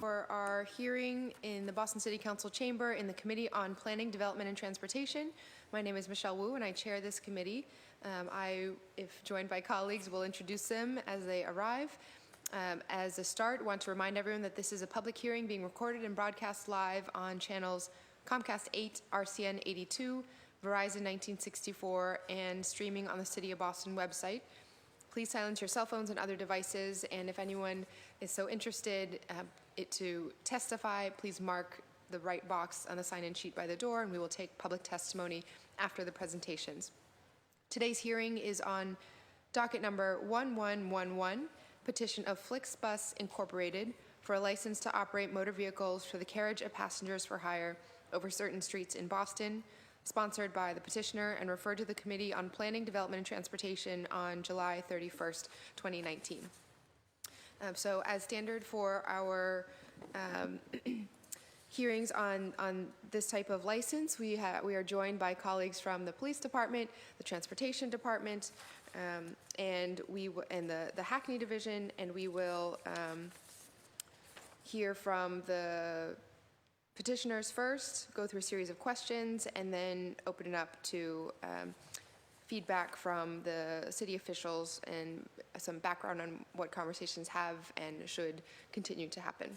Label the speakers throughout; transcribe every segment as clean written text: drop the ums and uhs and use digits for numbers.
Speaker 1: for our hearing in the Boston City Council Chamber in the Committee on Planning, Development, and Transportation. My name is Michelle Wu, and I chair this committee. If joined by colleagues, will introduce them as they arrive. As a start, I want to remind everyone that this is a public hearing being recorded and broadcast live on channels Comcast 8, RCN 82, Verizon 1964, and streaming on the City of Boston website. Please silence your cell phones and other devices, and if anyone is so interested to testify, please mark the right box on the sign-in sheet by the door, and we will take public testimony after the presentations. Today's hearing is on docket number 1111, petition of Flixbus Incorporated for a license to operate motor vehicles for the carriage of passengers for hire over certain streets in Boston, sponsored by the petitioner and referred to the Committee on Planning, Development, and Transportation on July 31st, 2019. So as standard for our hearings on this type of license, we are joined by colleagues from the Police Department, the Transportation Department, and the Hackney Division, and we will hear from the petitioners first, go through a series of questions, and then open it up to feedback from the city officials and some background on what conversations have and should continue to happen.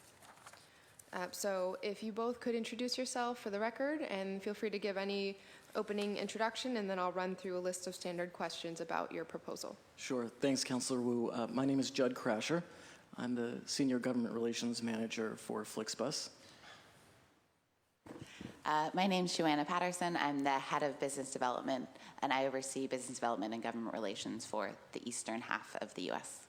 Speaker 1: So if you both could introduce yourself for the record, and feel free to give any opening introduction, and then I'll run through a list of standard questions about your proposal.
Speaker 2: Sure. Thanks, Councilor Wu. My name is Judd Crasher. I'm the Senior Government Relations Manager for Flixbus.
Speaker 3: My name is Joanna Patterson. I'm the head of business development, and I oversee business development and government relations for the eastern half of the U.S.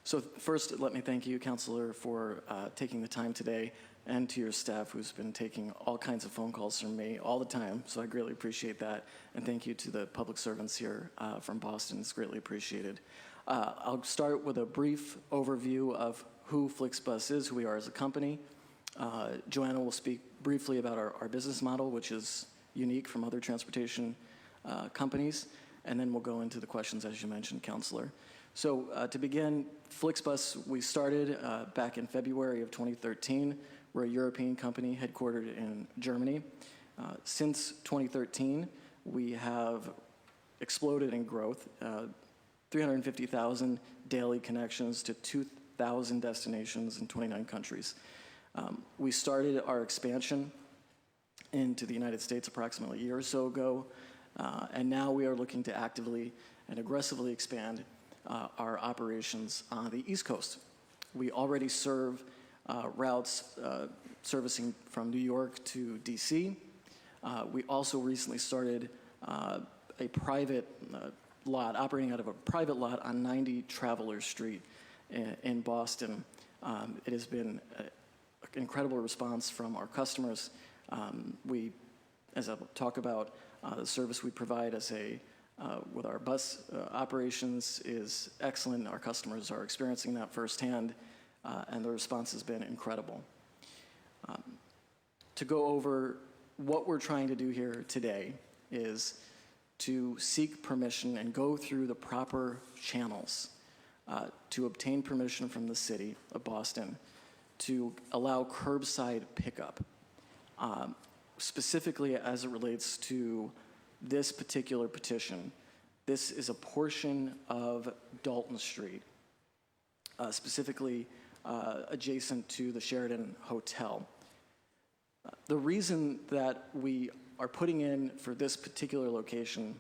Speaker 2: So first, let me thank you, Councilor, for taking the time today, and to your staff who's been taking all kinds of phone calls from me all the time, so I greatly appreciate that. And thank you to the public servants here from Boston. It's greatly appreciated. I'll start with a brief overview of who Flixbus is, who we are as a company. Joanna will speak briefly about our business model, which is unique from other transportation companies, and then we'll go into the questions, as you mentioned, Councilor. So to begin, Flixbus, we started back in February of 2013. We're a European company headquartered in Germany. Since 2013, we have exploded in growth, 350,000 daily connections to 2,000 destinations in 29 countries. We started our expansion into the United States approximately a year or so ago, and now we are looking to actively and aggressively expand our operations on the East Coast. We already serve routes servicing from New York to DC. We also recently started a private lot, operating out of a private lot on 90 Traveler Street in Boston. It has been incredible response from our customers. As I'll talk about, the service we provide with our bus operations is excellent. Our customers are experiencing that firsthand, and the response has been incredible. To go over what we're trying to do here today is to seek permission and go through the proper channels to obtain permission from the city of Boston to allow curbside pickup, specifically as it relates to this particular petition. This is a portion of Dalton Street, specifically adjacent to the Sheraton Hotel. The reason that we are putting in for this particular location,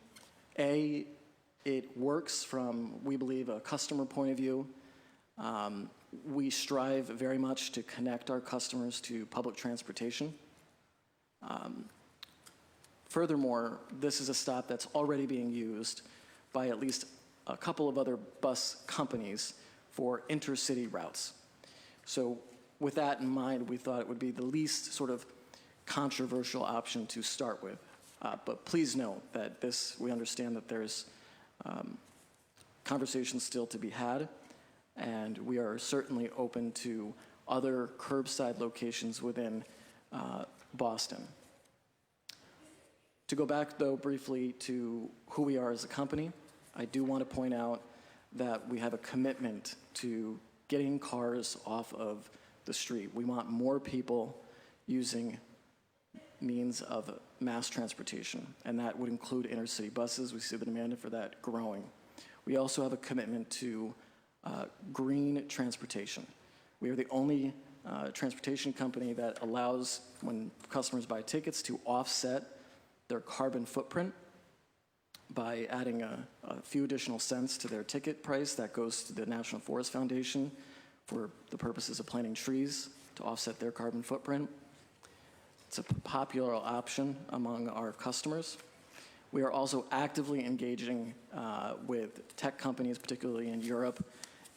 Speaker 2: A, it works from, we believe, a customer point of view. We strive very much to connect our customers to public transportation. Furthermore, this is a stop that's already being used by at least a couple of other bus companies for intercity routes. So with that in mind, we thought it would be the least sort of controversial option to start with. But please note that we understand that there's conversations still to be had, and we are certainly open to other curbside locations within Boston. To go back, though, briefly to who we are as a company, I do want to point out that we have a commitment to getting cars off of the street. We want more people using means of mass transportation, and that would include intercity buses. We see the demand for that growing. We also have a commitment to green transportation. We are the only transportation company that allows, when customers buy tickets, to offset their carbon footprint by adding a few additional cents to their ticket price. That goes to the National Forest Foundation for the purposes of planting trees to offset their carbon footprint. It's a popular option among our customers. We are also actively engaging with tech companies, particularly in Europe,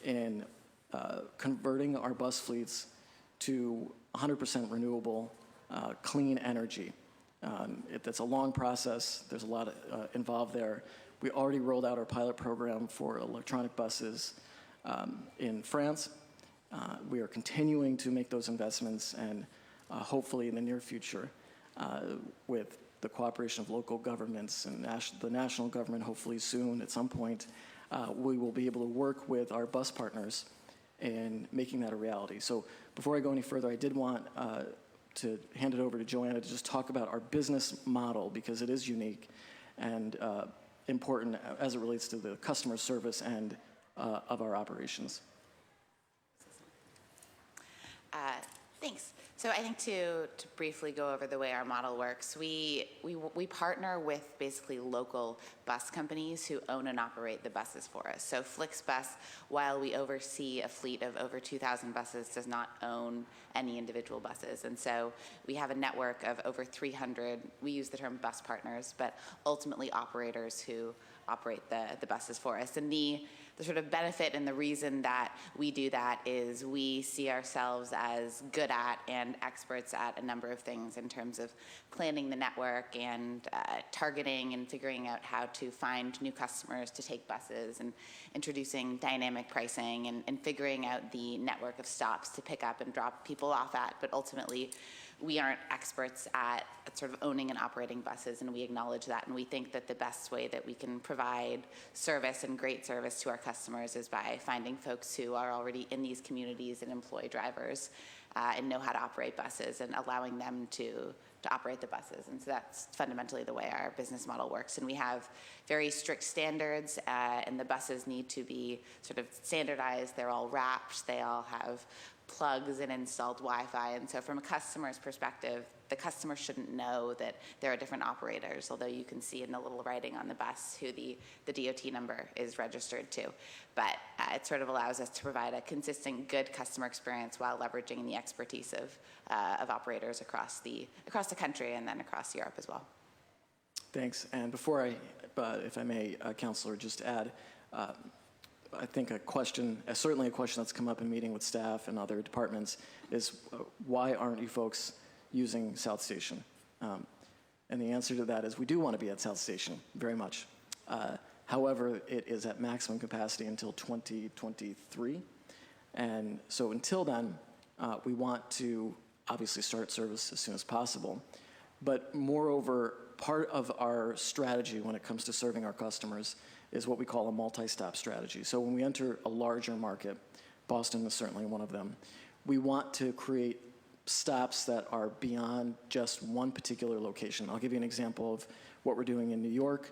Speaker 2: in converting our bus fleets to 100% renewable, clean energy. That's a long process. There's a lot involved there. We already rolled out our pilot program for electronic buses in France. We are continuing to make those investments, and hopefully in the near future, with the cooperation of local governments and the national government, hopefully soon at some point, we will be able to work with our bus partners in making that a reality. So before I go any further, I did want to hand it over to Joanna to just talk about our business model, because it is unique and important as it relates to the customer service end of our operations.
Speaker 3: Thanks. So I think to briefly go over the way our model works, we partner with basically local bus companies who own and operate the buses for us. So FlixBus, while we oversee a fleet of over 2,000 buses, does not own any individual buses. And so we have a network of over 300, we use the term bus partners, but ultimately operators who operate the buses for us. And the sort of benefit and the reason that we do that is we see ourselves as good at and experts at a number of things in terms of planning the network and targeting and figuring out how to find new customers to take buses, and introducing dynamic pricing, and figuring out the network of stops to pick up and drop people off at. But ultimately, we aren't experts at sort of owning and operating buses, and we acknowledge that. And we think that the best way that we can provide service and great service to our customers is by finding folks who are already in these communities and employ drivers and know how to operate buses, and allowing them to operate the buses. And so that's fundamentally the way our business model works. And we have very strict standards, and the buses need to be sort of standardized. They're all wrapped. They all have plugs and installed Wi-Fi. And so from a customer's perspective, the customer shouldn't know that there are different operators, although you can see in the little writing on the bus who the DOT number is registered to. But it sort of allows us to provide a consistent, good customer experience while leveraging the expertise of operators across the country and then across Europe as well.
Speaker 2: Thanks. And before if I may, Counselor, just add, I think certainly a question that's come up in meeting with staff and other departments is, why aren't you folks using South Station? And the answer to that is we do want to be at South Station, very much. However, it is at maximum capacity until 2023. And so until then, we want to obviously start service as soon as possible. But moreover, part of our strategy when it comes to serving our customers is what we call a multi-stop strategy. So when we enter a larger market, Boston is certainly one of them, we want to create stops that are beyond just one particular location. I'll give you an example of what we're doing in New York.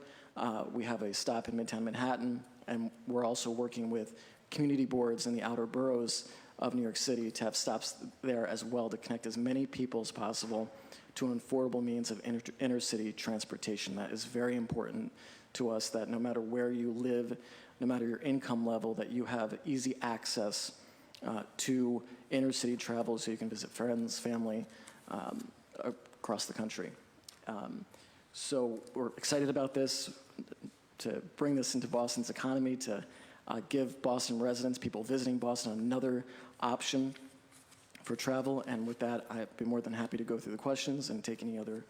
Speaker 2: We have a stop in Midtown Manhattan, and we're also working with community boards in the outer boroughs of New York City to have stops there as well, to connect as many people as possible to an affordable means of intercity transportation. That is very important to us, that no matter where you live, no matter your income level, that you have easy access to intercity travel so you can visit friends, family across the country. So we're excited about this, to bring this into Boston's economy, to give Boston residents, people visiting Boston, another option for travel. And with that, I'd be more than happy to go through the questions and take any other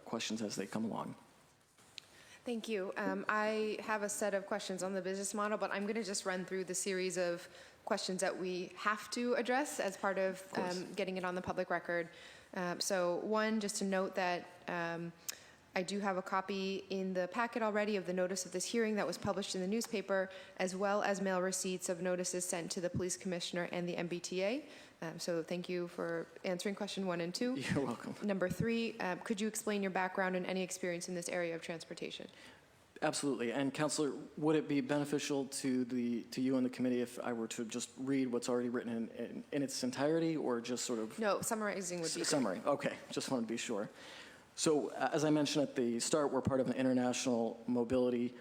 Speaker 2: questions as they come along.
Speaker 1: Thank you. I have a set of questions on the business model, but I'm going to just run through the series of questions that we have to address as part of getting it on the public record. So one, just to note that I do have a copy in the packet already of the notice of this hearing that was published in the newspaper, as well as mail receipts of notices sent to the police commissioner and the MBTA. So thank you for answering question 1 and 2.
Speaker 2: You're welcome.
Speaker 1: Number 3, could you explain your background and any experience in this area of transportation?
Speaker 2: Absolutely. And Councilor, would it be beneficial to you and the committee if I were to just read what's already written in its entirety, or just sort of
Speaker 1: No, summarizing would be great.
Speaker 2: summary? Okay, just wanted to be sure. So as I mentioned at the start, we're part of an international mobility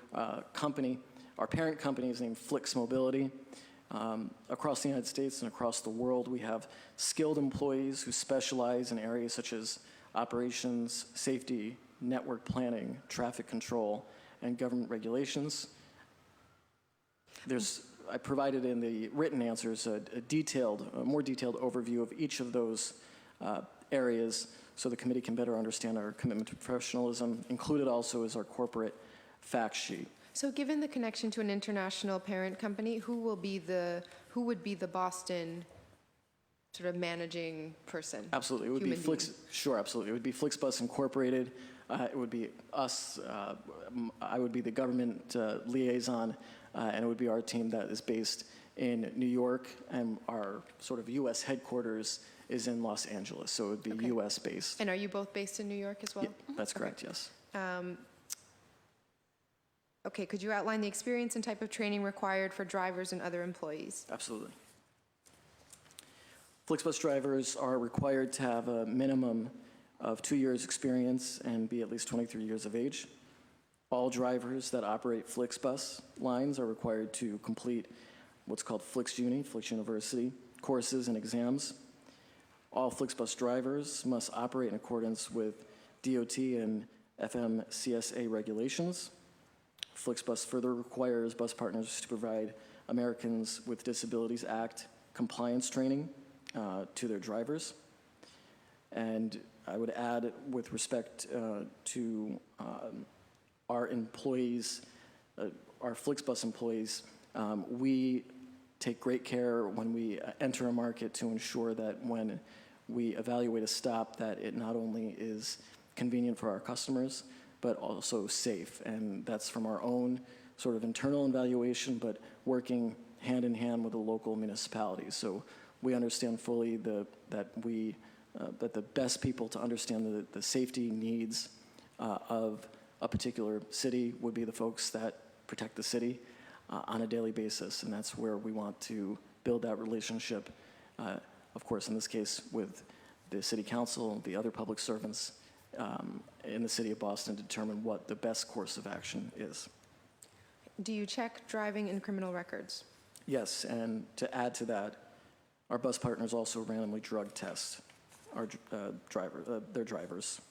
Speaker 2: company. Our parent company is named Flix Mobility. Across the United States and across the world, we have skilled employees who specialize in areas such as operations, safety, network planning, traffic control, and government regulations. I provided in the written answers a more detailed overview of each of those areas so the committee can better understand our commitment to professionalism. Included also is our corporate fact sheet.
Speaker 1: So given the connection to an international parent company, who would be the Boston sort of managing person?
Speaker 2: Absolutely. It would be
Speaker 1: Human
Speaker 2: Flix.
Speaker 1: being.
Speaker 2: Sure, absolutely. It would be Flixbus Incorporated. It would be us. I would be the government liaison, and it would be our team that is based in New York, and our sort of U.S. headquarters is in Los Angeles, so it would be
Speaker 1: Okay.
Speaker 2: U.S. based.
Speaker 1: And are you both based in New York as well?
Speaker 2: Yeah, that's correct, yes.
Speaker 1: Okay, could you outline the experience and type of training required for drivers and other employees?
Speaker 2: Absolutely. Flixbus drivers are required to have a minimum of 2 years experience and be at least 23 years of age. All drivers that operate Flixbus lines are required to complete what's called Flix University, courses and exams. All Flixbus drivers must operate in accordance with DOT and FMCSA regulations. Flixbus further requires bus partners to provide Americans with Disabilities Act compliance training to their drivers. And I would add, with respect to our employees, our Flixbus employees, we take great care when we enter a market to ensure that when we evaluate a stop, that it not only is convenient for our customers, but also safe. And that's from our own sort of internal evaluation, but working hand in hand with the local municipalities. So we understand fully that the best people to understand the safety needs of a particular city would be the folks that protect the city on a daily basis. And that's where we want to build that relationship, of course, in this case, with the city council, the other public servants, in the city of Boston to determine what the best course of action is.
Speaker 1: Do you check driving and criminal records?
Speaker 2: Yes, and to add to that, our bus partners also randomly drug test their drivers.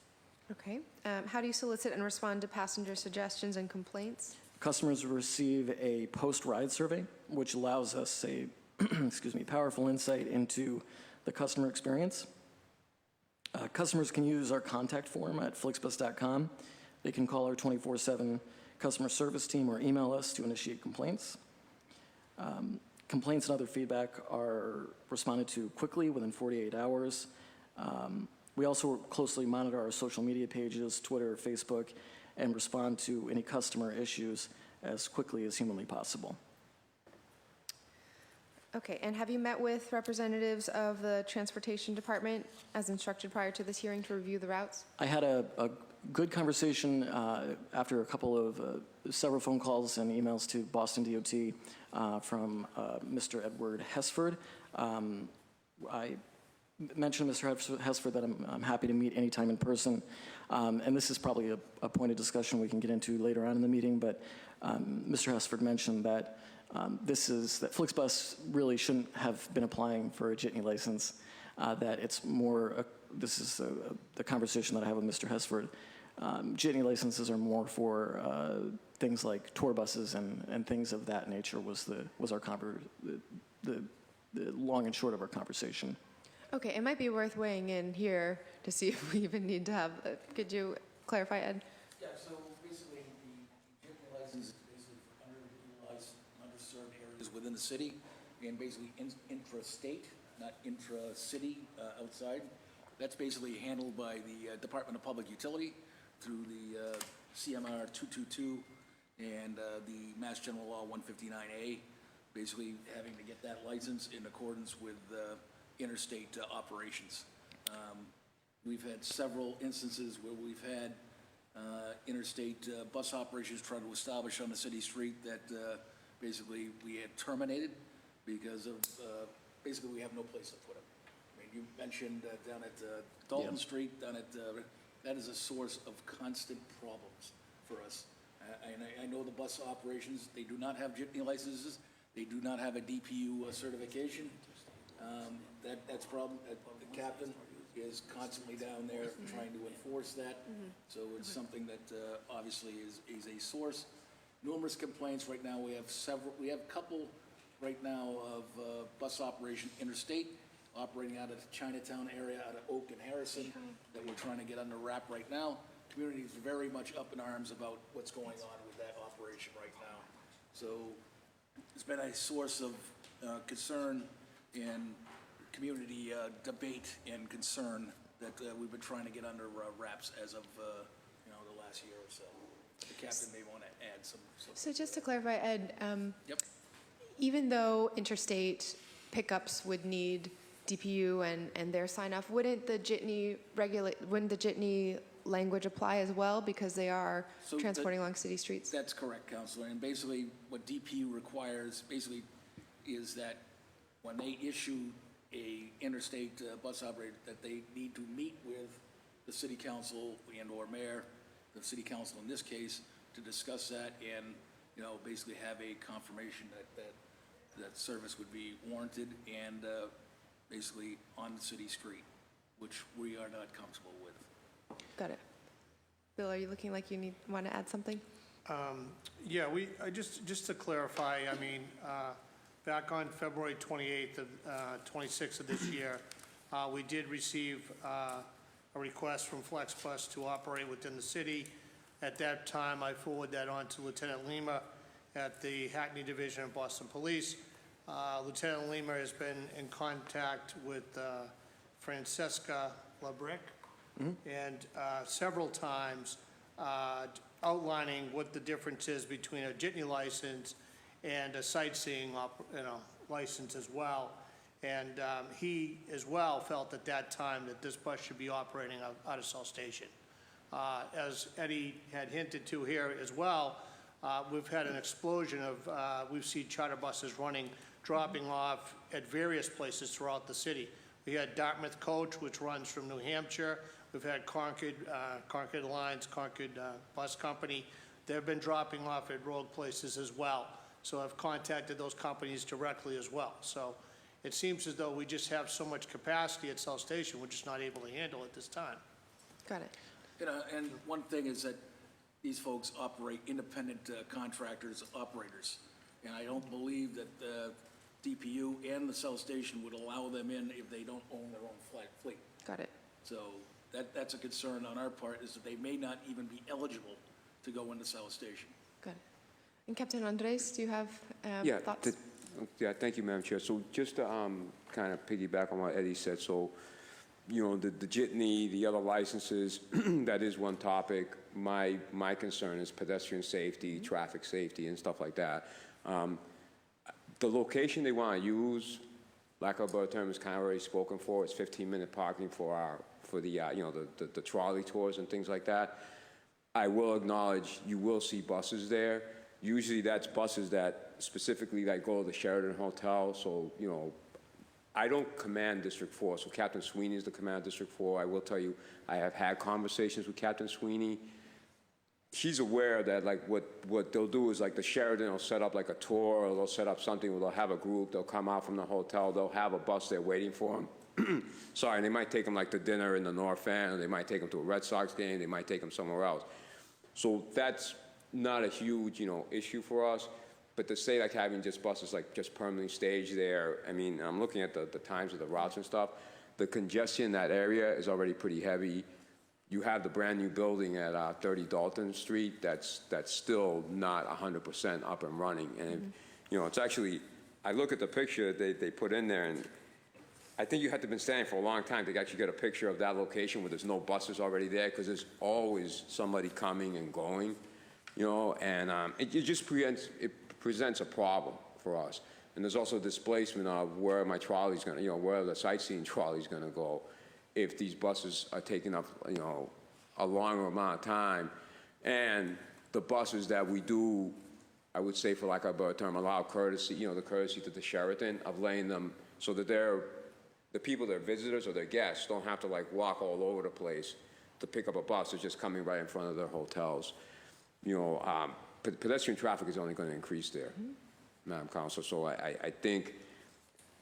Speaker 1: Okay. How do you solicit and respond to passenger suggestions and complaints?
Speaker 2: Customers receive a post-ride survey, which allows us a powerful insight into the customer experience. Customers can use our contact form at flixbus.com. They can call our 24/7 customer service team or email us to initiate complaints. Complaints and other feedback are responded to quickly within 48 hours. We also closely monitor our social media pages, Twitter, Facebook, and respond to any customer issues as quickly as humanly possible.
Speaker 1: Okay, and have you met with representatives of the Transportation Department as instructed prior to this hearing to review the routes?
Speaker 2: I had a good conversation after a couple of several phone calls and emails to Boston DOT from Mr. Edward Hesford. I mentioned to Mr. Hesford that I'm happy to meet anytime in person. And this is probably a point of discussion we can get into later on in the meeting, but Mr. Hesford mentioned that that Flixbus really shouldn't have been applying for a jitney license, that it's more, this is the conversation that I have with Mr. Hesford. Jitney licenses are more for things like tour buses and things of that nature was the long and short of our conversation.
Speaker 1: Okay, it might be worth weighing in here to see if we even need to have, could you clarify, Ed?
Speaker 4: Yeah, so basically the jitney license is basically for underutilized, underserved areas within the city and basically intra-state, not intra-city outside. That's basically handled by the Department of Public Utility. through the CMR 222 and the Mass General Law 159A, basically having to get that license in accordance with interstate operations. We've had several instances where we've had interstate bus operations try to establish on the city street that basically we had terminated because of, basically we have no place to put them. I mean, you mentioned down at Dalton Street, down at, that is a source of constant problems for us. And I know the bus operations, they do not have jitney licenses, they do not have a DPU certification. That's a problem. The captain is constantly down there trying to enforce that. So it's something that obviously is a source. Numerous complaints right now. We have a couple right now of bus operation interstate, operating out of the Chinatown area, out of Oak and Harrison, that we're trying to get under wrap right now. Community is very much up in arms about what's going on with that operation right now. So it's been a source of concern and community debate and concern that we've been trying to get under wraps as of the last year or so. The captain may want to add some.
Speaker 1: So just to clarify, Ed,
Speaker 4: Yep.
Speaker 1: even though interstate pickups would need DPU and their sign off, wouldn't the jitney language apply as well because they are
Speaker 4: So
Speaker 1: transporting along city streets?
Speaker 4: That's correct, Counselor. And basically, what DPU requires basically is that when they issue a interstate bus operator, that they need to meet with the city council and/or mayor, the city council in this case, to discuss that and, basically have a confirmation that service would be warranted and basically on the city street, which we are not comfortable with.
Speaker 1: Got it. Bill, are you looking like you want to add something?
Speaker 5: Yeah, just to clarify, I mean, back on February 28th of 26th of this year, we did receive a request from FlexBus to operate within the city. At that time, I forwarded that on to Lieutenant Lima at the Hackney Division of Boston Police. Lieutenant Lima has been in contact with Francesca LaBrick and several times outlining what the difference is between a jitney license and a sightseeing license as well. And he as well felt at that time that this bus should be operating out of South Station. As Eddie had hinted to here as well, we've had an explosion of, we've seen charter buses dropping off at various places throughout the city. We had Dartmouth Coach, which runs from New Hampshire. We've had Concord Lines, Concord Bus Company. They've been dropping off at road places as well. So I've contacted those companies directly as well. So it seems as though we just have so much capacity at South Station, we're just not able to handle it this time.
Speaker 1: Got it.
Speaker 4: And one thing is that these folks operate independent contractors, operators. And I don't believe that the DPU and the South Station would allow them in if they don't own their own fleet.
Speaker 1: Got it.
Speaker 4: So that's a concern on our part, is that they may not even be eligible to go into South Station.
Speaker 1: Got it. And Captain Andres, do you have thoughts?
Speaker 6: Yeah, thank you, Madam Chair. So just to kind of piggyback on what Eddie said, so, the jitney, the other licenses, that is one topic. My concern is pedestrian safety, traffic safety, and stuff like that. The location they want to use, lack of a better term, is kind of already spoken for. It's 15-minute parking for the trolley tours and things like that. I will acknowledge you will see buses there. Usually that's buses that specifically go to the Sheraton Hotel. So, I don't command District 4. So Captain Sweeney is the commander of District 4. I will tell you, I have had conversations with Captain Sweeney. He's aware that what they'll do is the Sheraton will set up a tour, or they'll set up something where they'll have a group, they'll come out from the hotel, they'll have a bus there waiting for them. Sorry, they might take them to dinner in the North End, or they might take them to a Red Sox game, they might take them somewhere else. So that's not a huge, issue for us. But to say having just buses just permanently staged there, I mean, I'm looking at the times of the routes and stuff. The congestion in that area is already pretty heavy. You have the brand new building at 30 Dalton Street that's still not 100% up and running. And it's actually, I look at the picture they put in there, and I think you have to been standing for a long time to actually get a picture of that location where there's no buses already there, because there's always somebody coming and going, and it just presents a problem for us. And there's also displacement of where my trolley's going to, where the sightseeing trolley's going to go if these buses are taking up, a longer amount of time. And the buses that we do, I would say, for lack of a better term, allow courtesy, the courtesy to the Sheraton of laying them so that the people that are visitors or their guests don't have to walk all over the place to pick up a bus. It's just coming right in front of their hotels. Pedestrian traffic is only going to increase there, Madam Council. So I think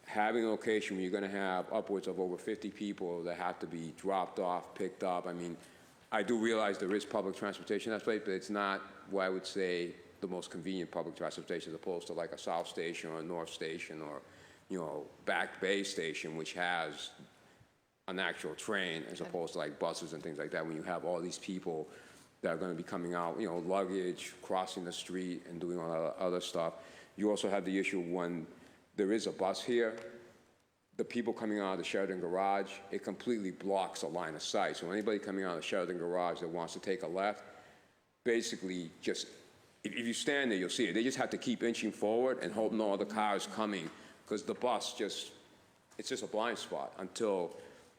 Speaker 6: having a location where you're going to have upwards of over 50 people that have to be dropped off, picked up. I mean, I do realize there is public transportation in that place, but it's not what I would say the most convenient public transportation, as opposed to like a South Station or a North Station or, Back Bay Station, which has an actual train, as opposed to like buses and things like that, when you have all these people that are going to be coming out, luggage, crossing the street and doing all that other stuff. You also have the issue when there is a bus here, the people coming out of the Sheraton garage, it completely blocks a line of sight. So anybody coming out of the Sheraton garage that wants to take a left, basically just, if you stand there, you'll see it. They just have to keep inching forward and hope no other cars coming, because the bus it's just a blind spot until,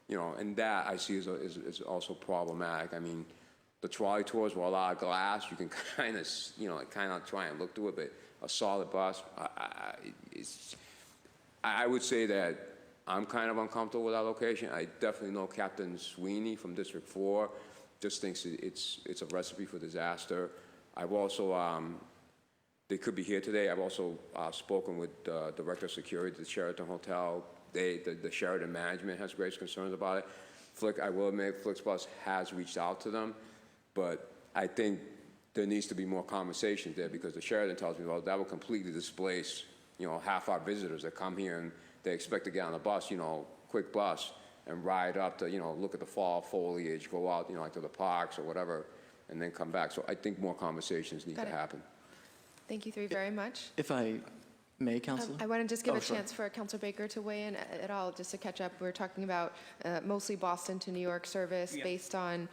Speaker 6: and that I see is also problematic. I mean, the trolley tours were a lot of glass. You can kind of try and look through it, but a solid bus, I would say that I'm kind of uncomfortable with that location. I definitely know Captain Sweeney from District 4 just thinks it's a recipe for disaster. I've also, they could be here today. I've also spoken with the Director of Security at the Sheraton Hotel. The Sheraton management has great concerns about it. I will admit, Flixbus has reached out to them, but I think there needs to be more conversations there, because the Sheraton tells me, well, that will completely displace, half our visitors that come here and they expect to get on a bus, quick bus, and ride up to, look at the fall foliage, go out, like to the parks or whatever, and then come back. So I think more conversations need to happen.
Speaker 1: Thank you three very much.
Speaker 2: If I may, Councilor?
Speaker 1: I want to just give a
Speaker 2: sure.
Speaker 1: chance for Councilor Baker to weigh in at all, just to catch up. We're talking about mostly Boston to New York service based on,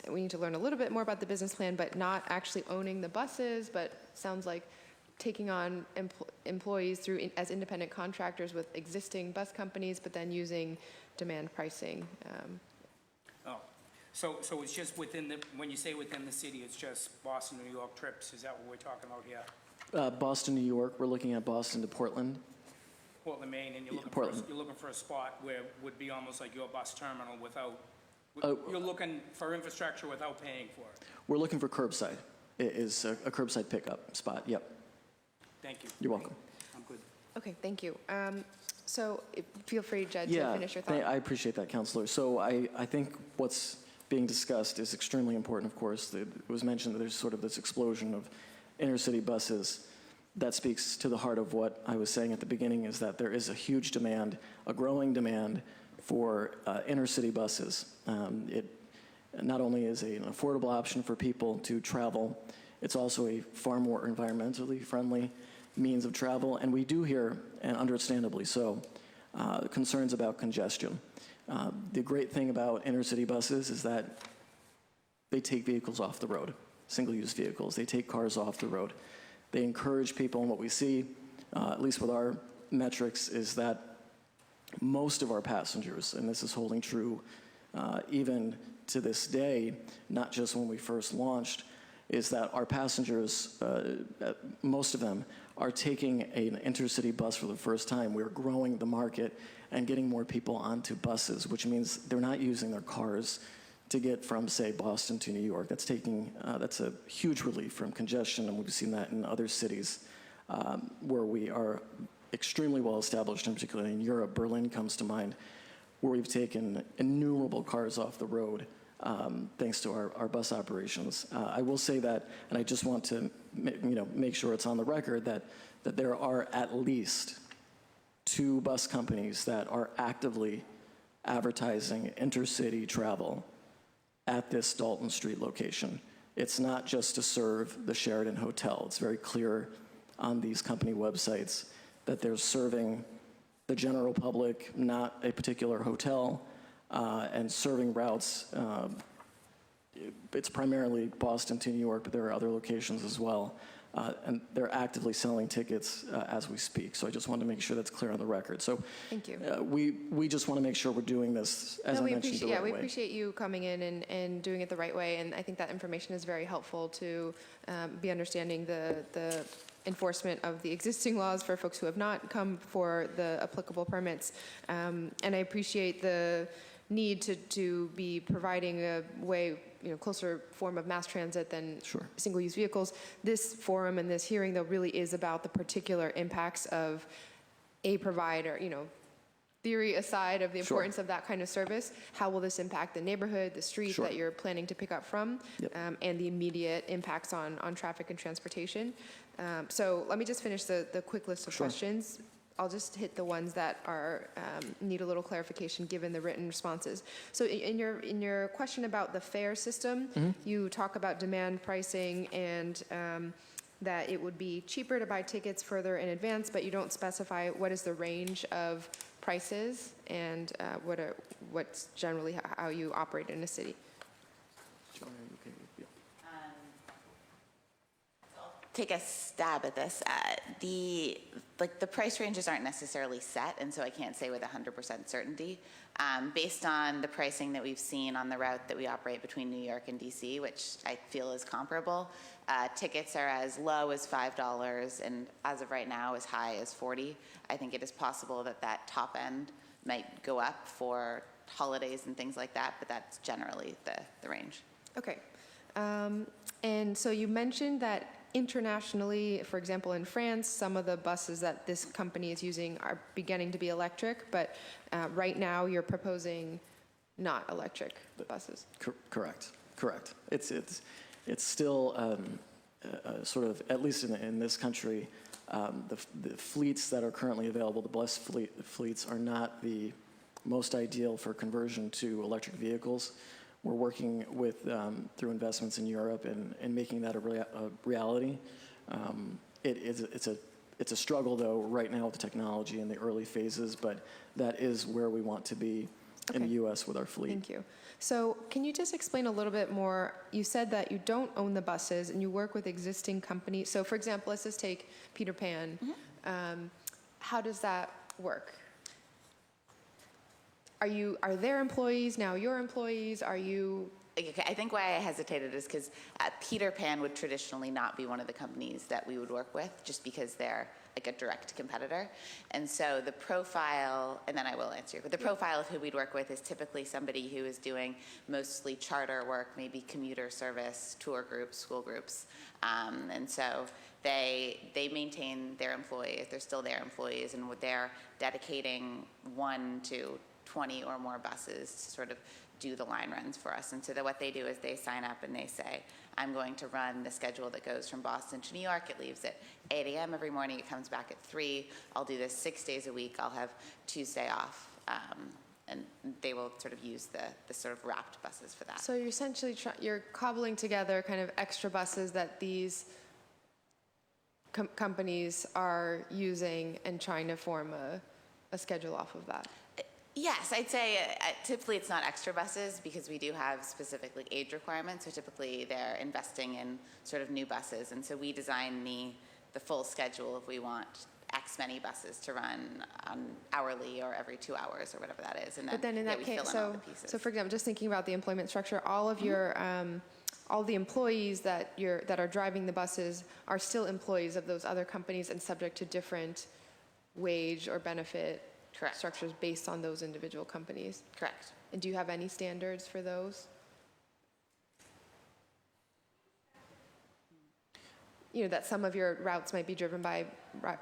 Speaker 1: we need to learn a little bit more about the business plan, but not actually owning the buses, but sounds like taking on employees as independent contractors with existing bus companies, but then using demand pricing.
Speaker 7: So it's just when you say within the city, it's just Boston, New York trips, is that what we're talking about here?
Speaker 2: Boston, New York, we're looking at Boston to Portland.
Speaker 7: Portland, Maine, and you're looking for a spot where it would be almost like your bus terminal without, you're looking for infrastructure without paying for it?
Speaker 2: We're looking for curbside. It is a curbside pickup spot, yep.
Speaker 7: Thank you.
Speaker 2: You're welcome.
Speaker 7: I'm good.
Speaker 1: Okay, thank you. So feel free, Jed, to finish your thought.
Speaker 2: I appreciate that, Councilor. So I think what's being discussed is extremely important, of course. It was mentioned that there's sort of this explosion of intercity buses. That speaks to the heart of what I was saying at the beginning, is that there is a huge demand, a growing demand for intercity buses. It not only is an affordable option for people to travel, it's also a far more environmentally friendly means of travel. And we do hear, and understandably so, concerns about congestion. The great thing about intercity buses is that they take vehicles off the road, single-use vehicles. They take cars off the road. They encourage people, and what we see, at least with our metrics, is that most of our passengers, and this is holding true even to this day, not just when we first launched, is that our passengers, most of them, are taking an intercity bus for the first time. We're growing the market and getting more people onto buses, which means they're not using their cars to get from, say, Boston to New York. That's a huge relief from congestion, and we've seen that in other cities where we are extremely well established, and particularly in Europe. Berlin comes to mind, where we've taken innumerable cars off the road thanks to our bus operations. I will say that, and I just want to make sure it's on the record, that there are at least 2 bus companies that are actively advertising intercity travel at this Dalton Street location. It's not just to serve the Sheraton Hotel. It's very clear on these company websites that they're serving the general public, not a particular hotel, and serving routes. It's primarily Boston to New York, but there are other locations as well. And they're actively selling tickets as we speak. So I just wanted to make sure that's clear on the record. So
Speaker 1: Thank you.
Speaker 2: we just want to make sure we're doing this, as I mentioned, the right
Speaker 1: we
Speaker 2: way.
Speaker 1: appreciate you coming in and doing it the right way, and I think that information is very helpful to be understanding the enforcement of the existing laws for folks who have not come for the applicable permits. And I appreciate the need to be providing a way, closer form of mass transit than
Speaker 2: Sure.
Speaker 1: single-use vehicles. This forum and this hearing, though, really is about the particular impacts of a provider, theory aside of the
Speaker 2: Sure.
Speaker 1: importance of that kind of service. How will this impact the neighborhood, the street
Speaker 2: Sure.
Speaker 1: that you're planning to pick up from,
Speaker 2: Yep.
Speaker 1: and the immediate impacts on traffic and transportation? So let me just finish the quick list of
Speaker 2: Sure.
Speaker 1: questions. I'll just hit the ones that are need a little clarification given the written responses. So in your question about the fare system, you talk about demand pricing and that it would be cheaper to buy tickets further in advance, but you don't specify what is the range of prices and what's generally how you operate in a city.
Speaker 3: Take a stab at this. The price ranges aren't necessarily set, and so I can't say with 100% certainty. Based on the pricing that we've seen on the route that we operate between New York and DC, which I feel is comparable, tickets are as low as $5 and as of right now as high as $40. I think it is possible that top end might go up for holidays and things like that, but that's generally the range.
Speaker 1: Okay. And so you mentioned that internationally, for example, in France, some of the buses that this company is using are beginning to be electric, but right now you're proposing not electric buses.
Speaker 2: Correct. It's still sort of, at least in this country, the fleets that are currently available, the bus fleets, are not the most ideal for conversion to electric vehicles. We're working with through investments in Europe and making that a reality. It's a struggle though right now with the technology in the early phases, but that is where we want to be in the U.S. with our fleet.
Speaker 1: Thank you. So can you just explain a little bit more? You said that you don't own the buses and you work with existing companies. So for example, let's just take Peter Pan. How does that work? Are their employees now your employees? Are you?
Speaker 3: Okay, I think why I hesitated is because Peter Pan would traditionally not be one of the companies that we would work with, just because they're like a direct competitor. And so the profile, and then I will answer you, but the profile of who we'd work with is typically somebody who is doing mostly charter work, maybe commuter service, tour groups, school groups. And so they maintain their employees, they're still their employees, and they're dedicating 1 to 20 or more buses to sort of do the line runs for us. And so what they do is they sign up and they say, I'm going to run the schedule that goes from Boston to New York. It leaves at 8 a.m. every morning. It comes back at 3. I'll do this 6 days a week. I'll have Tuesday off. And they will sort of use the sort of wrapped buses for that.
Speaker 1: So you're essentially you're cobbling together kind of extra buses that these companies are using and trying to form a schedule off of that.
Speaker 3: Yes, I'd say typically it's not extra buses because we do have specifically age requirements. So typically they're investing in sort of new buses. And so we design the full schedule if we want X many buses to run hourly or every 2 hours or whatever that is. And
Speaker 1: But then in that
Speaker 3: we
Speaker 1: case,
Speaker 3: fill in all the pieces.
Speaker 1: so for example, just thinking about the employment structure, all of your all the employees that are driving the buses are still employees of those other companies and subject to different wage or benefit
Speaker 3: Correct.
Speaker 1: structures based on those individual companies.
Speaker 3: Correct.
Speaker 1: And do you have any standards for those? That some of your routes might be driven by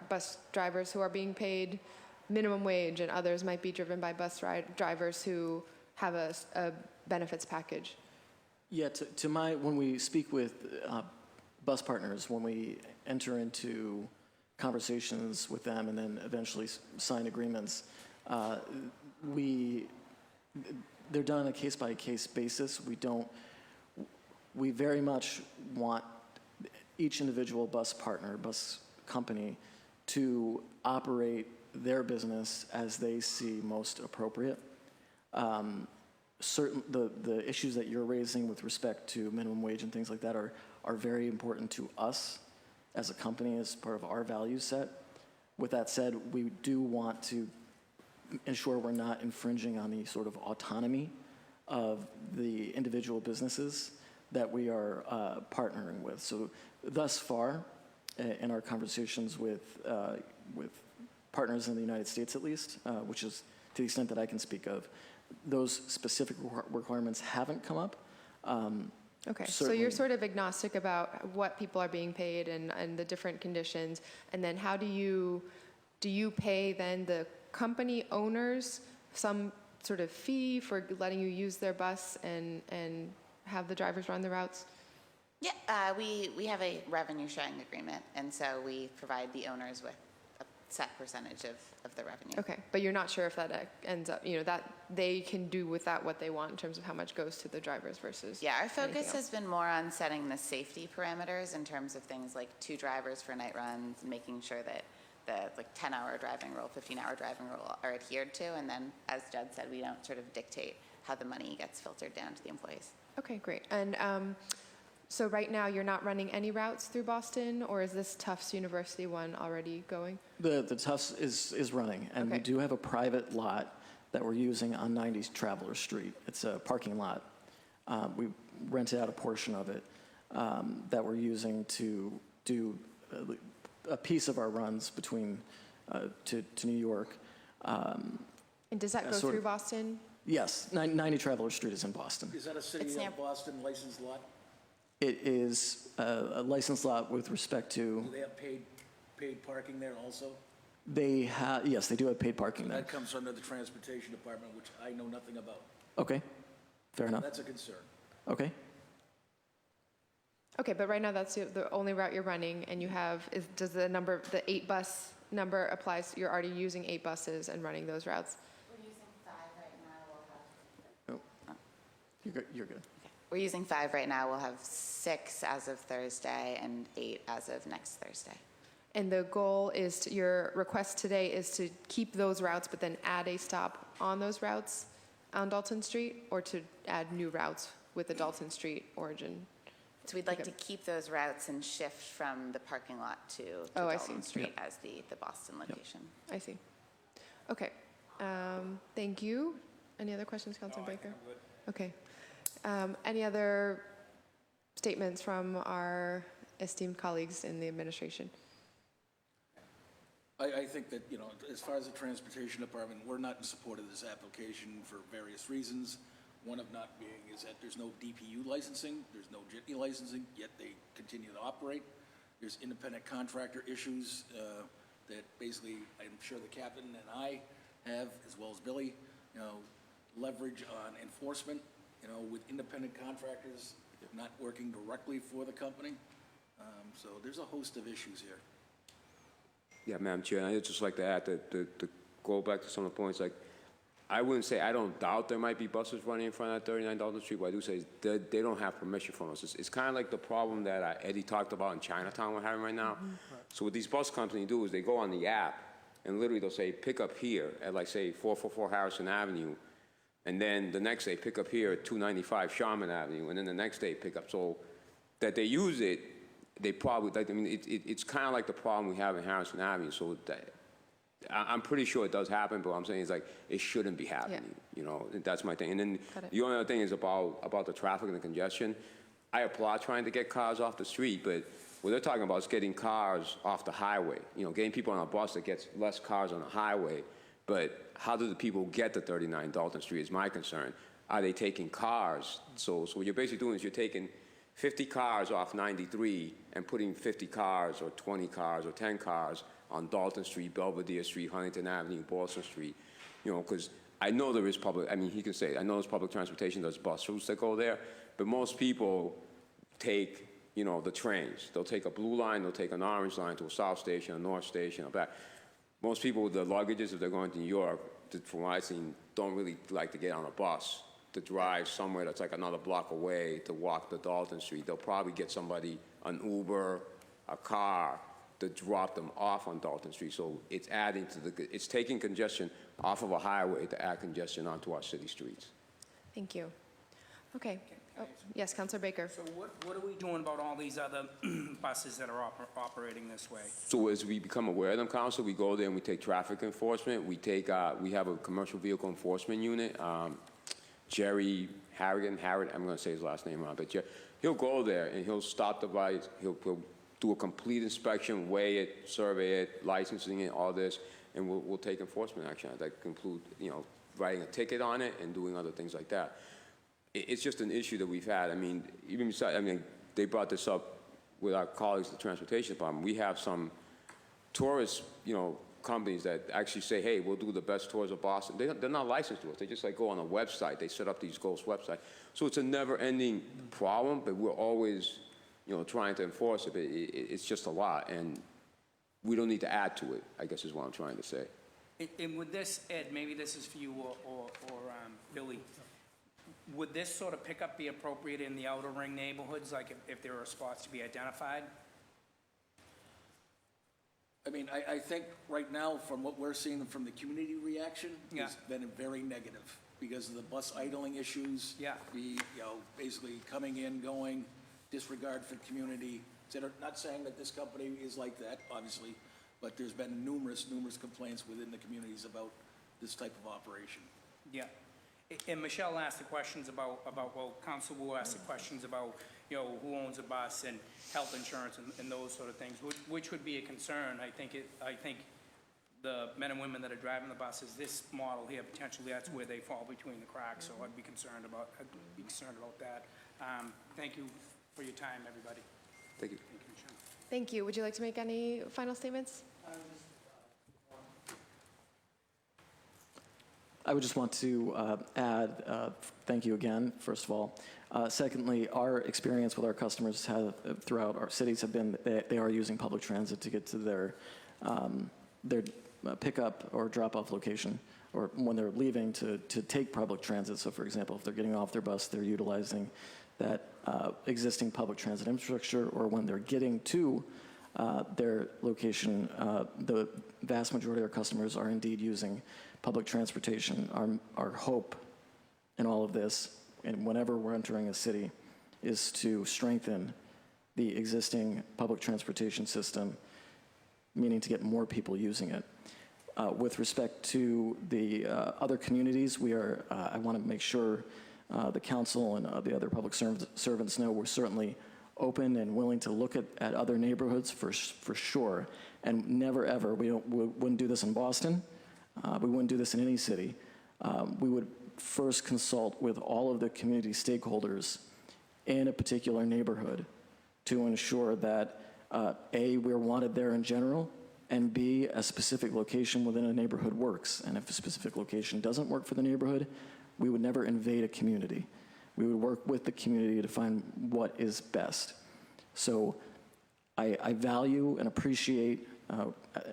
Speaker 1: bus drivers who are being paid minimum wage, and others might be driven by bus drivers who have a benefits package.
Speaker 2: Yeah, when we speak with bus partners, when we enter into conversations with them and then eventually sign agreements, they're done on a case-by-case basis. We very much want each individual bus partner, bus company, to operate their business as they see most appropriate. The issues that you're raising with respect to minimum wage and things like that are very important to us as a company, as part of our value set. With that said, we do want to ensure we're not infringing on the sort of autonomy of the individual businesses that we are partnering with. So thus far, in our conversations with partners in the United States at least, which is to the extent that I can speak of, those specific requirements haven't come up.
Speaker 1: Okay, so
Speaker 2: Certainly.
Speaker 1: you're sort of agnostic about what people are being paid and the different conditions, and then how do you pay then the company owners some sort of fee for letting you use their bus and have the drivers run the routes?
Speaker 3: Yeah, we have a revenue sharing agreement, and so we provide the owners with a set percentage of the revenue.
Speaker 1: Okay, but you're not sure if that ends up, that they can do with that what they want in terms of how much goes to the drivers versus
Speaker 3: Yeah, our
Speaker 1: anything
Speaker 3: focus
Speaker 1: else?
Speaker 3: has been more on setting the safety parameters in terms of things like 2 drivers for night runs, and making sure that the 10-hour driving rule, 15-hour driving rule are adhered to, and then, as Judd said, we don't sort of dictate how the money gets filtered down to the employees.
Speaker 1: Okay, great. And so right now you're not running any routes through Boston, or is this Tufts University one already going?
Speaker 2: The Tufts is running, and we
Speaker 1: Okay.
Speaker 2: do have a private lot that we're using on 90 Traveler Street. It's a parking lot. We rented out a portion of it that we're using to do a piece of our runs between to New York.
Speaker 1: And does that go
Speaker 2: sort
Speaker 1: through
Speaker 2: of.
Speaker 1: Boston?
Speaker 2: Yes, 90 Traveler Street is in Boston.
Speaker 4: Is that a City
Speaker 3: It's near-
Speaker 4: of Boston licensed lot?
Speaker 2: It is a licensed lot with respect to,
Speaker 4: Do they have paid parking there also?
Speaker 2: they have, yes, they do have paid parking there.
Speaker 4: That comes under the Transportation Department, which I know nothing about.
Speaker 2: Okay, fair enough.
Speaker 4: That's a concern.
Speaker 2: Okay.
Speaker 1: Okay, but right now that's the only route you're running, and you have, does the 8 bus number applies, you're already using 8 buses and running those routes?
Speaker 3: We're using 5 right now.
Speaker 2: You're good.
Speaker 3: We're using 5 right now. We'll have 6 as of Thursday and 8 as of next Thursday.
Speaker 1: And the goal is, your request today is to keep those routes, but then add a stop on those routes on Dalton Street, or to add new routes with the Dalton Street origin?
Speaker 3: So we'd like
Speaker 1: Okay.
Speaker 3: to keep those routes and shift from the parking lot to
Speaker 1: Oh, I see.
Speaker 3: Dalton Street as the Boston location.
Speaker 1: I see. Okay, thank you. Any other questions, Councilor Baker? Okay. Any other statements from our esteemed colleagues in the administration?
Speaker 4: I think that, as far as the Transportation Department, we're not in support of this application for various reasons. One of not being is that there's no DPU licensing, there's no jitney licensing, yet they continue to operate. There's independent contractor issues that basically, I'm sure the captain and I have, as well as Billy, leverage on enforcement, with independent contractors not working directly for the company. So there's a host of issues here.
Speaker 6: Yeah, Madam Chair, I'd just like to add to go back to some of the points, like, I wouldn't say, I don't doubt there might be buses running in front of 39 Dalton Street. What I do say is they don't have permission from us. It's kind of like the problem that Eddie talked about in Chinatown we're having right now. So what these bus companies do is they go on the app, and literally they'll say, pick up here at, like, say, 444 Harrison Avenue, and then the next day pick up here at 295 Sharman Avenue, and then the next day pick up. So that they use it, they probably, it's kind of like the problem we have in Harrison Avenue. So I'm pretty sure it does happen, but what I'm saying is, like, it shouldn't be happening. That's my thing. And then
Speaker 1: Got it.
Speaker 6: the only other thing is about the traffic and the congestion. I applaud trying to get cars off the street, but what they're talking about is getting cars off the highway. Getting people on a bus that gets less cars on the highway. But how do the people get to 39 Dalton Street is my concern. Are they taking cars? So what you're basically doing is you're taking 50 cars off 93 and putting 50 cars or 20 cars or 10 cars on Dalton Street, Belvedere Street, Huntington Avenue, Boston Street, because I know there is he can say, I know there's public transportation, there's bus routes that go there, but most people take, the trains. They'll take a blue line, they'll take an orange line to a south station, a north station, or back. Most people with the luggages, if they're going to New York, from what I've seen, don't really like to get on a bus to drive somewhere that's like another block away to walk to Dalton Street. They'll probably get somebody, an Uber, a car, to drop them off on Dalton Street. So it's adding to it's taking congestion off of a highway to add congestion onto our city streets.
Speaker 1: Thank you. Okay. Oh, yes, Councilor Baker.
Speaker 7: So what are we doing about all these other buses that are operating this way?
Speaker 6: So as we become aware of them, Council, we go there and we take traffic enforcement. We have a commercial vehicle enforcement unit. Jerry Harrigan, I'm going to say his last name wrong, but he'll go there and he'll stop the bike. He'll do a complete inspection, weigh it, survey it, licensing it, all this, and we'll take enforcement action. That can include, writing a ticket on it and doing other things like that. It's just an issue that we've had. I mean, even besides, they brought this up with our colleagues at the Transportation Department. We have some tourist, companies that actually say, hey, we'll do the best tours of Boston. They're not licensed to us. They just go on a website. They set up these ghost websites. So it's a never-ending problem, but we're always, trying to enforce it. But it's just a lot, and we don't need to add to it, I guess is what I'm trying to say.
Speaker 7: And with this, Ed, maybe this is for you or Billy, would this sort of pickup be appropriate in the outer ring neighborhoods, like if there are spots to be identified?
Speaker 4: I think right now, from what we're seeing from the community reaction,
Speaker 7: Yeah.
Speaker 4: it's been very negative because of the bus idling issues.
Speaker 7: Yeah.
Speaker 4: Basically coming in, going, disregard for the community. Not saying that this company is like that, obviously, but there's been numerous complaints within the communities about this type of operation.
Speaker 7: Yeah. And Michelle asked the questions about Council Wu asked the questions about, who owns a bus and health insurance and those sort of things, which would be a concern. I think the men and women that are driving the buses, this model here, potentially that's where they fall between the cracks, so I'd be concerned about that. Thank you for your time, everybody.
Speaker 6: Thank you.
Speaker 7: Thank you, Michelle.
Speaker 1: Thank you. Would you like to make any final statements?
Speaker 2: I would just want to add, thank you again, first of all. Secondly, our experience with our customers throughout our cities have been that they are using public transit to get to their pickup or drop-off location, or when they're leaving to take public transit. So, for example, if they're getting off their bus, they're utilizing that existing public transit infrastructure, or when they're getting to their location, the vast majority of our customers are indeed using public transportation. Our hope in all of this, and whenever we're entering a city, is to strengthen the existing public transportation system, meaning to get more people using it. With respect to the other communities, I want to make sure the council and the other public servants know we're certainly open and willing to look at other neighborhoods for sure. And never ever, we wouldn't do this in Boston. We wouldn't do this in any city. We would first consult with all of the community stakeholders in a particular neighborhood to ensure that A, we're wanted there in general, and B, a specific location within a neighborhood works. And if a specific location doesn't work for the neighborhood, we would never invade a community. We would work with the community to find what is best. So I value and appreciate,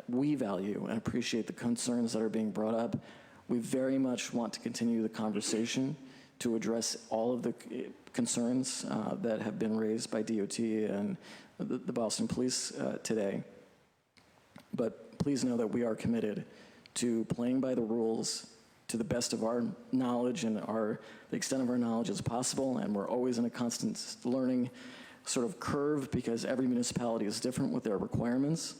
Speaker 2: we value and appreciate the concerns that are being brought up. We very much want to continue the conversation to address all of the concerns that have been raised by DOT and the Boston Police today. But please know that we are committed to playing by the rules to the best of our knowledge and the extent of our knowledge as possible, and we're always in a constant learning sort of curve because every municipality is different with their requirements.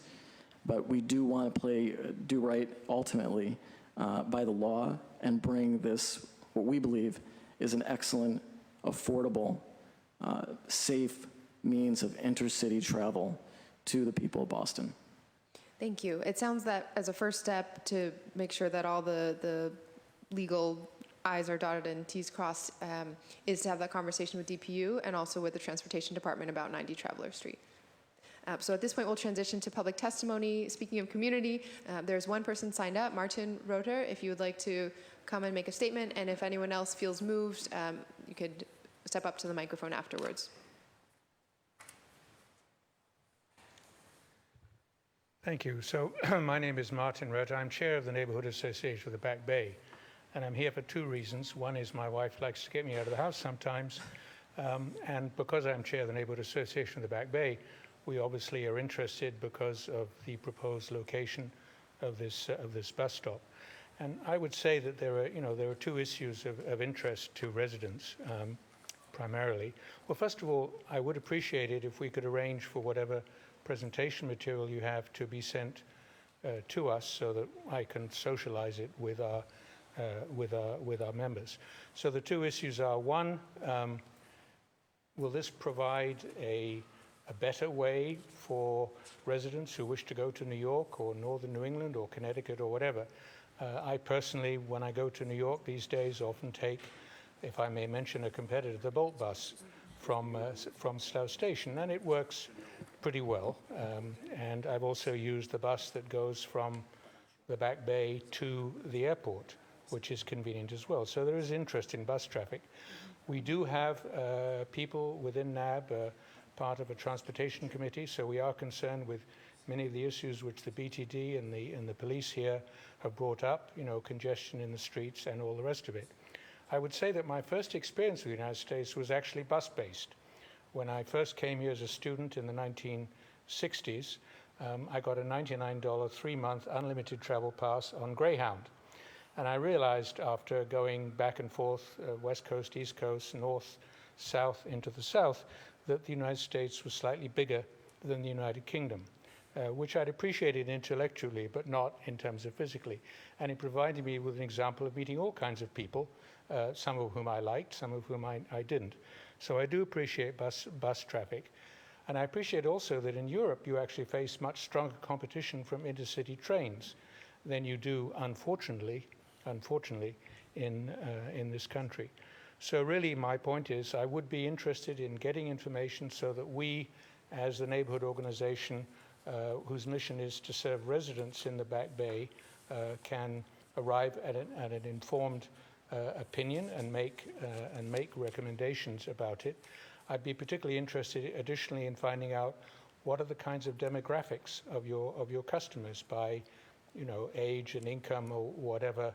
Speaker 2: But we do want to do right ultimately by the law and bring this, what we believe is an excellent, affordable, safe means of intercity travel to the people of Boston.
Speaker 1: Thank you. It sounds that as a first step to make sure that all the legal I's are dotted and T's crossed is to have that conversation with DPU and also with the Transportation Department about 90 Traveler Street. So at this point, we'll transition to public testimony. Speaking of community, there's one person signed up, Martin Roter, if you would like to come and make a statement, and if anyone else feels moved, you could step up to the microphone afterwards.
Speaker 8: Thank you. So my name is Martin Roter. I'm chair of the Neighborhood Association of the Back Bay, and I'm here for two reasons. One is my wife likes to get me out of the house sometimes, and because I'm chair of the Neighborhood Association of the Back Bay, We obviously are interested because of the proposed location of this bus stop. And I would say that there are two issues of interest to residents, primarily. Well, first of all, I would appreciate it if we could arrange for whatever presentation material you have to be sent to us so that I can socialize it with our members. So the two issues are, one, will this provide a better way for residents who wish to go to New York or northern New England or Connecticut or whatever? I personally, when I go to New York these days, often take, if I may mention a competitor, the Bolt bus from Slough Station, and it works pretty well. And I've also used the bus that goes from the Back Bay to the airport, which is convenient as well. So there is interest in bus traffic. We do have people within NAB, part of a transportation committee, so we are concerned with many of the issues which the BTD and the police here have brought up, congestion in the streets and all the rest of it. I would say that my first experience with the United States was actually bus-based. When I first came here as a student in the 1960s, I got a $99 3-month unlimited travel pass on Greyhound. And I realized after going back and forth, West Coast, East Coast, North, South, into the South, that the United States was slightly bigger than the United Kingdom, which I'd appreciated intellectually, but not in terms of physically. And it provided me with an example of meeting all kinds of people, some of whom I liked, some of whom I didn't. So I do appreciate bus traffic. And I appreciate also that in Europe, you actually face much stronger competition from intercity trains than you do, unfortunately, in this country. So really, my point is, I would be interested in getting information so that we, as the neighborhood organization whose mission is to serve residents in the Back Bay, can arrive at an informed opinion and make recommendations about it. I'd be particularly interested, additionally, in finding out what are the kinds of demographics of your customers by, age and income or whatever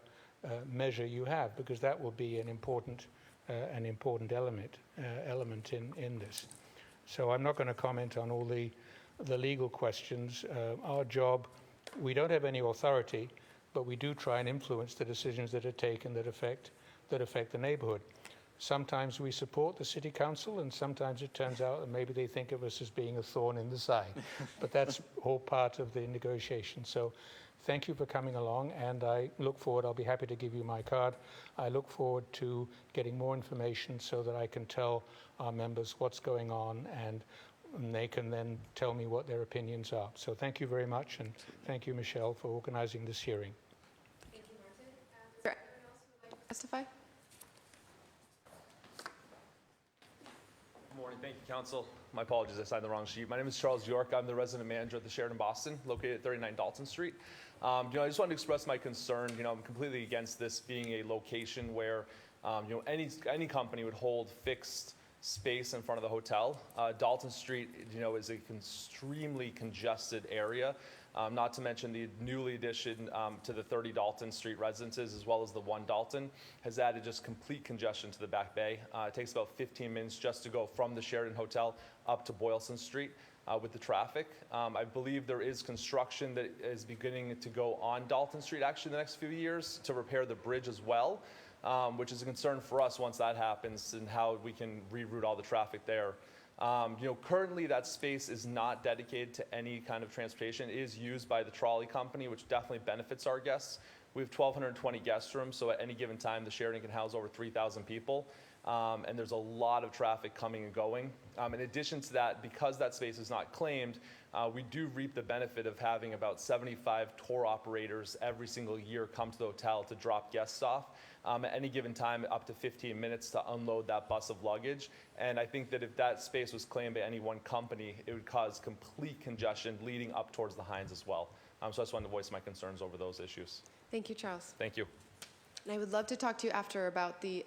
Speaker 8: measure you have, because that will be an important element in this. So I'm not going to comment on all the legal questions. Our job, we don't have any authority, but we do try and influence the decisions that are taken that affect the neighborhood. Sometimes we support the city council, and sometimes it turns out that maybe they think of us as being a thorn in the side. But that's all part of the negotiation. So thank you for coming along, and I look forward, I'll be happy to give you my card. I look forward to getting more information so that I can tell our members what's going on, and they can then tell me what their opinions are. So thank you very much, and thank you, Michelle, for organizing this hearing.
Speaker 1: Thank you, Martin. Is there anyone else who would like to testify?
Speaker 9: Good morning. Thank you, Council. My apologies, I signed the wrong sheet. My name is Charles York. I'm the resident manager at the Sheraton Boston, located at 39 Dalton Street. I just wanted to express my concern. I'm completely against this being a location where, any company would hold fixed space in front of the hotel. Dalton Street, is an extremely congested area. Not to mention the newly addition to the 30 Dalton Street residences, as well as the 1 Dalton, has added just complete congestion to the Back Bay. It takes about 15 minutes just to go from the Sheraton Hotel up to Boylston Street with the traffic. I believe there is construction that is beginning to go on Dalton Street actually in the next few years to repair the bridge as well, which is a concern for us once that happens and how we can reroute all the traffic there. Currently that space is not dedicated to any kind of transportation. It is used by the trolley company, which definitely benefits our guests. We have 1,220 guest rooms, so at any given time, the Sheraton can house over 3,000 people. And there's a lot of traffic coming and going. In addition to that, because that space is not claimed, we do reap the benefit of having about 75 tour operators every single year come to the hotel to drop guests off. At any given time, up to 15 minutes to unload that bus of luggage. And I think that if that space was claimed by any one company, it would cause complete congestion leading up towards the Hines as well. So I just wanted to voice my concerns over those issues.
Speaker 1: Thank you, Charles.
Speaker 9: Thank you.
Speaker 1: And I would love to talk to you after about the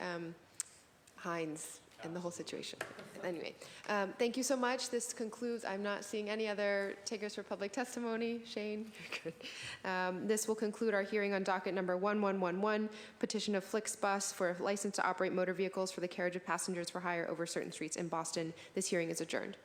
Speaker 1: Hines and the whole situation. Anyway, thank you so much. This concludes. I'm not seeing any other takers for public testimony. Shane, you're good. This will conclude our hearing on docket number 1111, petition of Flixbus for a license to operate motor vehicles for the carriage of passengers for hire over certain streets in Boston. This hearing is adjourned.